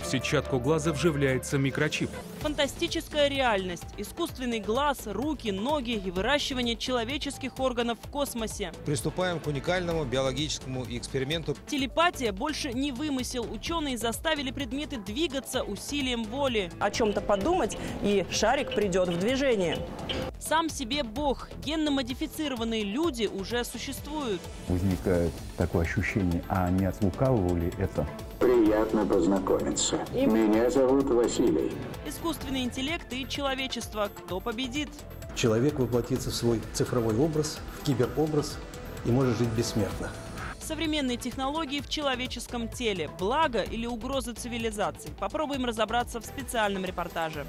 В сетчатку глаза вживляется микрочип. Фантастическая реальность. Искусственный глаз, руки, ноги и выращивание человеческих органов в космосе. Приступаем к уникальному биологическому эксперименту. Телепатия больше не вымысел. Ученые заставили предметы двигаться усилием воли. О чем-то подумать, и шарик придет в движение. Сам себе Бог. Генно-модифицированные люди уже существуют. Возникает такое ощущение, а не от лукавого ли это? Приятно познакомиться. Меня зовут Василий. Искусственный интеллект и человечество. Кто победит? Человек воплотится в свой цифровой образ, в киберобраз и может жить бессмертно. Современные технологии в человеческом теле. Благо или угроза цивилизации? Попробуем разобраться в специальном репортаже.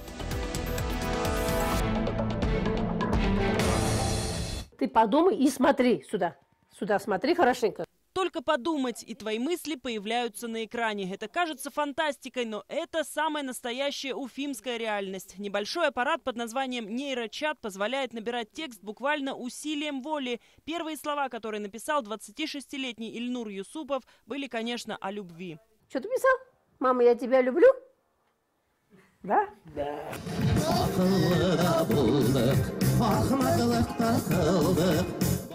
Ты подумай и смотри сюда. Сюда смотри хорошенько. Только подумать, и твои мысли появляются на экране. Это кажется фантастикой, но это самая настоящая уфимская реальность. Небольшой аппарат под названием нейрочат позволяет набирать текст буквально усилием воли. Первые слова, которые написал 26-летний Ильнур Юсупов, были, конечно, о любви. Что ты писал? Мама, я тебя люблю? Да? Да.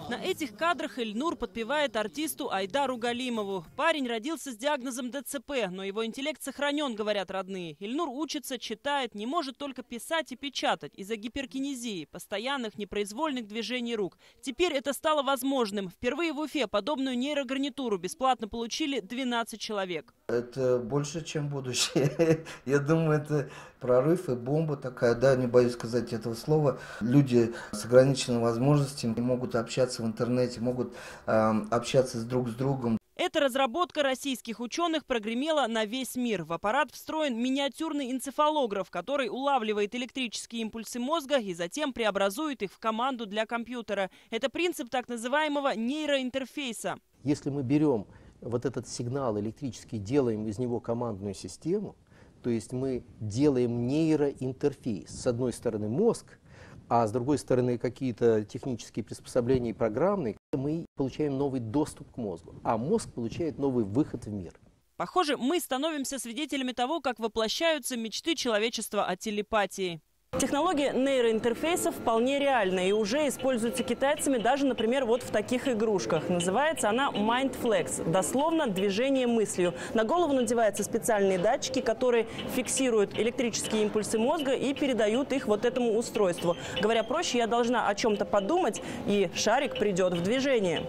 На этих кадрах Ильнур подпевает артисту Айдару Галимову. Парень родился с диагнозом ДЦП, но его интеллект сохранен, говорят родные. Ильнур учится, читает, не может только писать и печатать из-за гиперкинезии, постоянных непроизвольных движений рук. Теперь это стало возможным. Впервые в Уфе подобную нейрогарнитуру бесплатно получили 12 человек. Это больше, чем будущее. Я думаю, это прорыв и бомба такая, да, не боюсь сказать этого слова. Люди с ограниченными возможностями могут общаться в интернете, могут общаться друг с другом. Эта разработка российских ученых прогремела на весь мир. В аппарат встроен миниатюрный энцефалограф, который улавливает электрические импульсы мозга и затем преобразует их в команду для компьютера. Это принцип так называемого нейроинтерфейса. Если мы берем вот этот сигнал электрический, делаем из него командную систему, то есть мы делаем нейроинтерфейс. С одной стороны мозг, а с другой стороны какие-то технические приспособления и программные, мы получаем новый доступ к мозгу, а мозг получает новый выход в мир. Похоже, мы становимся свидетелями того, как воплощаются мечты человечества о телепатии. Технология нейроинтерфейса вполне реальна и уже используется китайцами даже, например, вот в таких игрушках. Называется она MindFlex, дословно движение мыслью. На голову надеваются специальные датчики, которые фиксируют электрические импульсы мозга и передают их вот этому устройству. Говоря проще, я должна о чем-то подумать, и шарик придет в движение.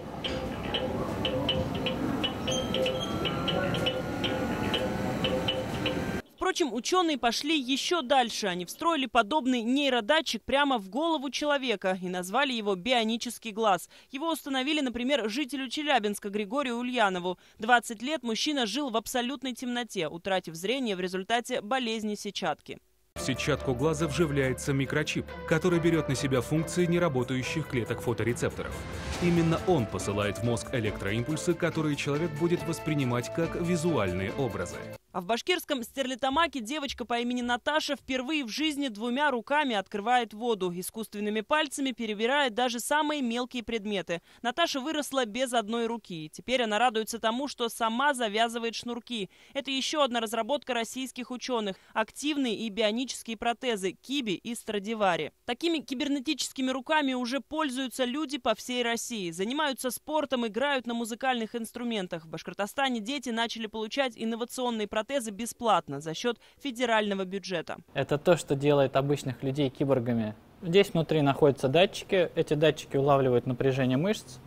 Впрочем, ученые пошли еще дальше. Они встроили подобный нейродатчик прямо в голову человека и назвали его бионический глаз. Его установили, например, жителю Челябинска Григорию Ульянову. 20 лет мужчина жил в абсолютной темноте, утратив зрение в результате болезни сетчатки. В сетчатку глаза вживляется микрочип, который берет на себя функции неработающих клеток фоторецепторов. Именно он посылает в мозг электроимпульсы, которые человек будет воспринимать как визуальные образы. А в башкирском Стерлитамаке девочка по имени Наташа впервые в жизни 2 руками открывает воду. Искусственными пальцами перебирает даже самые мелкие предметы. Наташа выросла без одной руки. Теперь она радуется тому, что сама завязывает шнурки. Это еще одна разработка российских ученых. Активные и бионические протезы Киби и Страдивари. Такими кибернетическими руками уже пользуются люди по всей России. Занимаются спортом, играют на музыкальных инструментах. В Башкортостане дети начали получать инновационные протезы бесплатно за счет федерального бюджета. Это то, что делает обычных людей киборгами. Здесь внутри находятся датчики. Эти датчики улавливают напряжение мышц.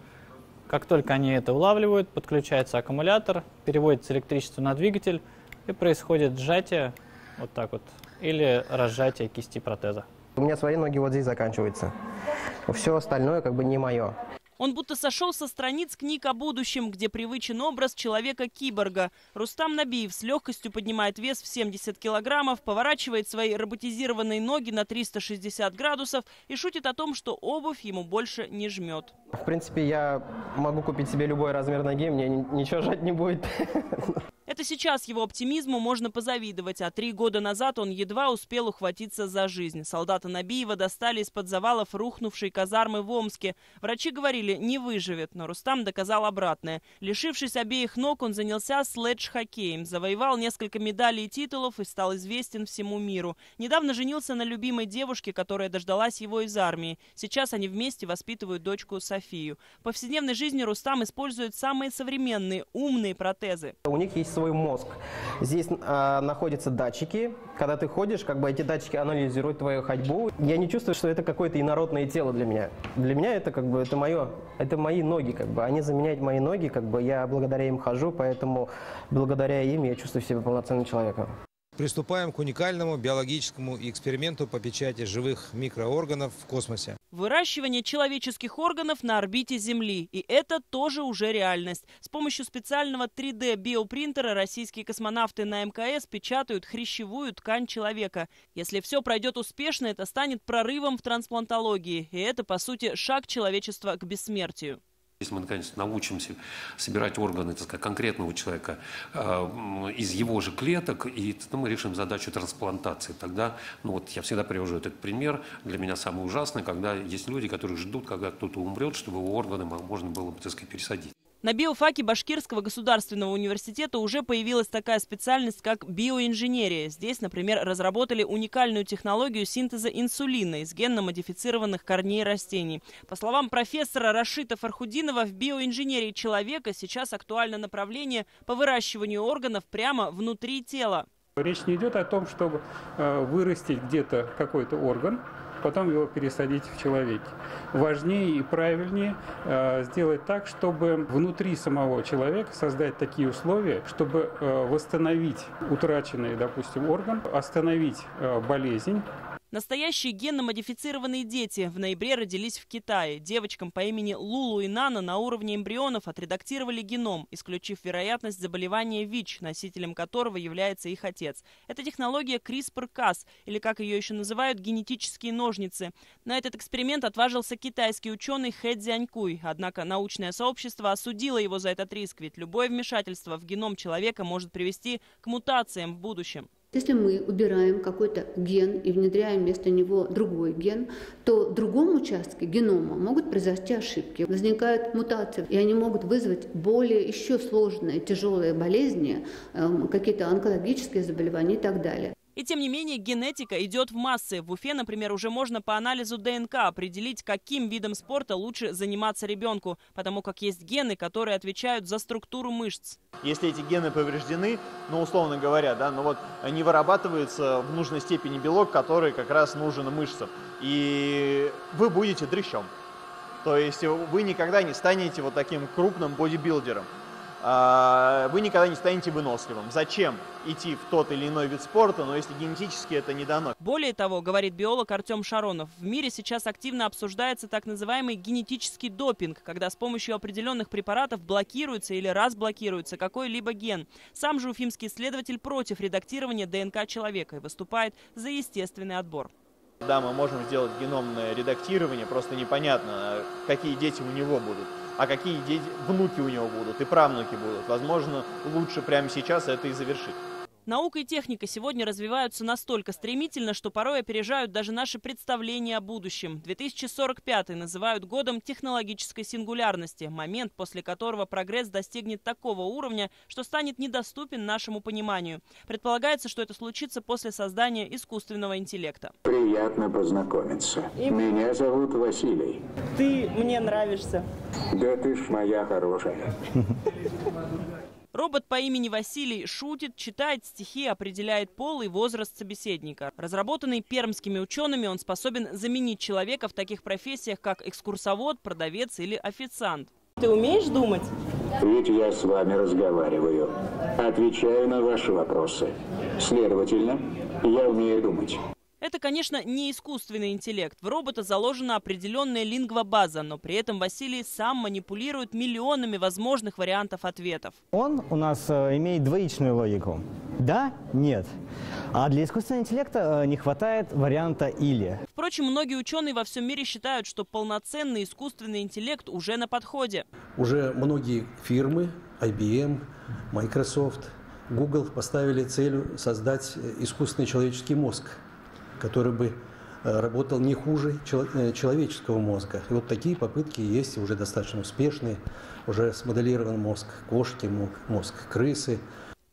Как только они это улавливают, подключается аккумулятор, переводится электричество на двигатель и происходит сжатие, вот так вот, или разжатие кисти протеза. У меня свои ноги вот здесь заканчиваются. Все остальное как бы не мое. Он будто сошел со страниц книг о будущем, где привычен образ человека-киборга. Рустам Набиев с легкостью поднимает вес в 70 килограммов, поворачивает свои роботизированные ноги на 360 градусов и шутит о том, что обувь ему больше не жмет. В принципе, я могу купить себе любой размер ноги, мне ничего жать не будет. Это сейчас его оптимизму можно позавидовать, а 3 года назад он едва успел ухватиться за жизнь. Солдата Набиева достали из-под завалов рухнувшей казармы в Омске. Врачи говорили, не выживет, но Рустам доказал обратное. Лишившись обеих ног, он занялся слэдж-хоккеем, завоевал несколько медалей и титулов и стал известен всему миру. Недавно женился на любимой девушке, которая дождалась его из армии. Сейчас они вместе воспитывают дочку Софию. В повседневной жизни Рустам использует самые современные, умные протезы. У них есть свой мозг. Здесь находятся датчики. Когда ты ходишь, эти датчики анализируют твою ходьбу. Я не чувствую, что это какое-то инородное тело для меня. Для меня это это мои ноги. Они заменяют мои ноги. Я благодаря им хожу, поэтому благодаря им я чувствую себя полноценным человеком. Приступаем к уникальному биологическому эксперименту по печати живых микроорганов в космосе. Выращивание человеческих органов на орбите Земли. И это тоже уже реальность. С помощью специального 3D-биопринтера российские космонавты на МКС печатают хрящевую ткань человека. Если все пройдет успешно, это станет прорывом в трансплантологии. И это, по сути, шаг человечества к бессмертию. Если мы наконец научимся собирать органы, конкретного человека из его же клеток, и мы решим задачу трансплантации, тогда, я всегда привожу этот пример, для меня самый ужасный, когда есть люди, которые ждут, когда кто-то умрет, чтобы его органы можно было, пересадить. На биофаке Башкирского государственного университета уже появилась такая специальность, как биоинженерия. Здесь, например, разработали уникальную технологию синтеза инсулина из генно-модифицированных корней растений. По словам профессора Рашида Фархудинова, в биоинженерии человека сейчас актуально направление по выращиванию органов прямо внутри тела. Речь не идет о том, чтобы вырастить где-то какой-то орган, потом его пересадить в человеке. Важнее и правильнее сделать так, чтобы внутри самого человека создать такие условия, чтобы восстановить утраченный, допустим, орган, остановить болезнь. Настоящие генно-модифицированные дети в ноябре родились в Китае. Девочкам по имени Лулу и Нана на уровне эмбрионов отредактировали геном, исключив вероятность заболевания ВИЧ, носителем которого является их отец. Это технология CRISPR-Cas, или как ее еще называют, генетические ножницы. На этот эксперимент отважился китайский ученый Хэ Цзянькуй. Однако научное сообщество осудило его за этот риск, ведь любое вмешательство в геном человека может привести к мутациям в будущем. Если мы убираем какой-то ген и внедряем вместо него другой ген, то в другом участке генома могут произойти ошибки, возникают мутации, и они могут вызвать более еще сложные, тяжелые болезни, какие-то онкологические заболевания и так далее. И тем не менее генетика идет в массы. В Уфе, например, уже можно по анализу ДНК определить, каким видом спорта лучше заниматься ребенку, потому как есть гены, которые отвечают за структуру мышц. Если эти гены повреждены, условно говоря, не вырабатывается в нужной степени белок, который как раз нужен мышцам, и вы будете дрыщом. То есть вы никогда не станете вот таким крупным бодибилдером. Вы никогда не станете выносливым. Зачем идти в тот или иной вид спорта, но если генетически это не дано? Более того, говорит биолог Артем Шаронов, в мире сейчас активно обсуждается так называемый генетический допинг, когда с помощью определенных препаратов блокируется или разблокируется какой-либо ген. Сам же уфимский исследователь против редактирования ДНК человека и выступает за естественный отбор. Да, мы можем сделать геномное редактирование, просто непонятно, какие дети у него будут. А какие внуки у него будут и правнуки будут. Возможно, лучше прямо сейчас это и завершить. Наука и техника сегодня развиваются настолько стремительно, что порой опережают даже наши представления о будущем. 2045 называют годом технологической сингулярности, момент, после которого прогресс достигнет такого уровня, что станет недоступен нашему пониманию. Предполагается, что это случится после создания искусственного интеллекта. Приятно познакомиться. Меня зовут Василий. Ты мне нравишься. Да ты ж моя хорошая. Робот по имени Василий шутит, читает стихи, определяет пол и возраст собеседника. Разработанный пермскими учеными, он способен заменить человека в таких профессиях, как экскурсовод, продавец или официант. Ты умеешь думать? Ведь я с вами разговариваю. Отвечаю на ваши вопросы. Следовательно, я умею думать. Это, конечно, не искусственный интеллект. В робота заложена определенная лингвобаза, но при этом Василий сам манипулирует миллионами возможных вариантов ответов. Он у нас имеет двоичную логику. Да, нет. А для искусственного интеллекта не хватает варианта «или». Впрочем, многие ученые во всем мире считают, что полноценный искусственный интеллект уже на подходе. Уже многие фирмы, IBM, Microsoft, Google поставили целью создать искусственный человеческий мозг, который бы работал не хуже человеческого мозга. И вот такие попытки есть, уже достаточно успешные. Уже смоделирован мозг кошки, мозг крысы.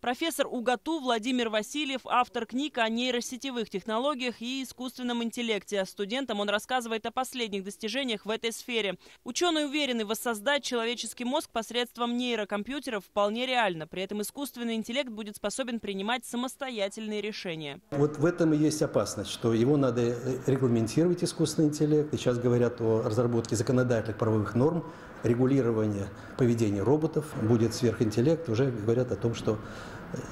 Профессор УГАТУ Владимир Васильев, автор книг о нейросетевых технологиях и искусственном интеллекте. Студентам он рассказывает о последних достижениях в этой сфере. Ученые уверены, воссоздать человеческий мозг посредством нейрокомпьютеров вполне реально. При этом искусственный интеллект будет способен принимать самостоятельные решения. Вот в этом и есть опасность, что его надо регламентировать, искусственный интеллект. И сейчас говорят о разработке законодательных правовых норм, регулирования поведения роботов, будет сверхинтеллект. Уже говорят о том, что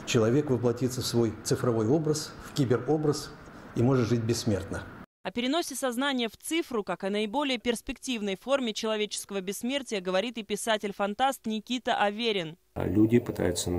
человек воплотится в свой цифровой образ, в киберобраз и может жить бессмертно. О переносе сознания в цифру, как о наиболее перспективной форме человеческого бессмертия, говорит и писатель-фантаст Никита Аверин. Люди пытаются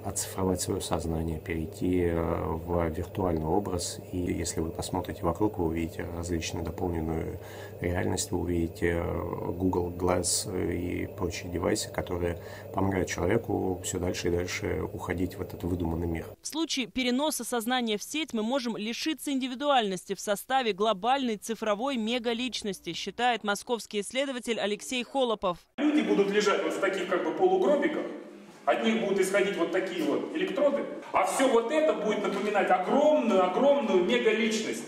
оцифровать свое сознание, перейти в виртуальный образ. И если вы посмотрите вокруг, вы увидите различную дополненную реальность, вы увидите Google Glass и прочие девайсы, которые помогают человеку все дальше и дальше уходить в этот выдуманный мир. В случае переноса сознания в сеть мы можем лишиться индивидуальности в составе глобальной цифровой мегаличности, считает московский исследователь Алексей Холопов. Люди будут лежать вот в таких как бы полугробиках. От них будут исходить вот такие вот электроды, а все вот это будет напоминать огромную мегаличность.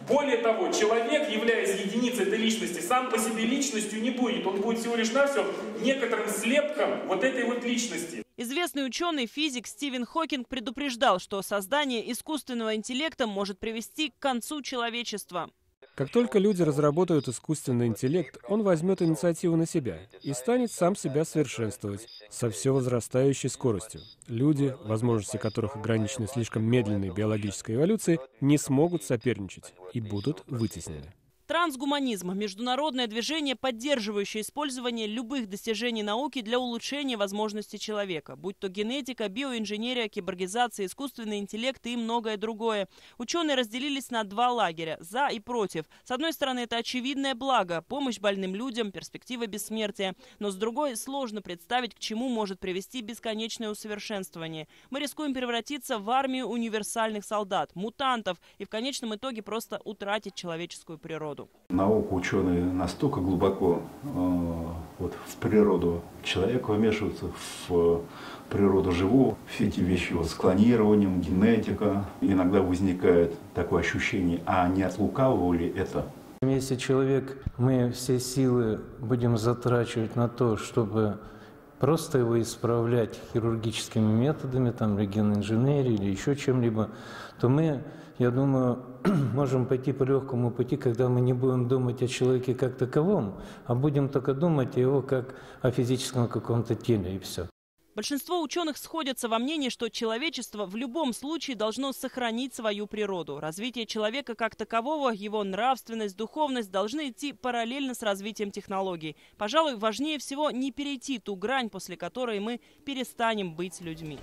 Более того, человек, являясь единицей этой личности, сам по себе личностью не будет. Он будет всего лишь навсего некоторым слепком вот этой вот личности. Известный ученый, физик Стивен Хокинг предупреждал, что создание искусственного интеллекта может привести к концу человечества. Как только люди разработают искусственный интеллект, он возьмет инициативу на себя и станет сам себя совершенствовать со все возрастающей скоростью. Люди, возможности которых ограничены слишком медленной биологической эволюцией, не смогут соперничать и будут вытеснены. Трансгуманизм – международное движение, поддерживающее использование любых достижений науки для улучшения возможностей человека, будь то генетика, биоинженерия, киборгизация, искусственный интеллект и многое другое. Ученые разделились на два лагеря – за и против. С одной стороны, это очевидное благо – помощь больным людям, перспектива бессмертия. Но с другой, сложно представить, к чему может привести бесконечное усовершенствование. Мы рискуем превратиться в армию универсальных солдат, мутантов и в конечном итоге просто утратить человеческую природу. Наука, ученые настолько глубоко в природу человека вмешиваются, в природу живого. Все эти вещи с клонированием, генетика. Иногда возникает такое ощущение, а не от лукавого ли это? Если мы все силы будем затрачивать на то, чтобы просто его исправлять хирургическими методами, регеноинженерии или еще чем-либо, то мы, я думаю, можем пойти по легкому пути, когда мы не будем думать о человеке как таковом, а будем только думать о его как о физическом каком-то теле, и все. Большинство ученых сходятся во мнении, что человечество в любом случае должно сохранить свою природу. Развитие человека как такового, его нравственность, духовность должны идти параллельно с развитием технологий. Пожалуй, важнее всего не перейти ту грань, после которой мы перестанем быть людьми.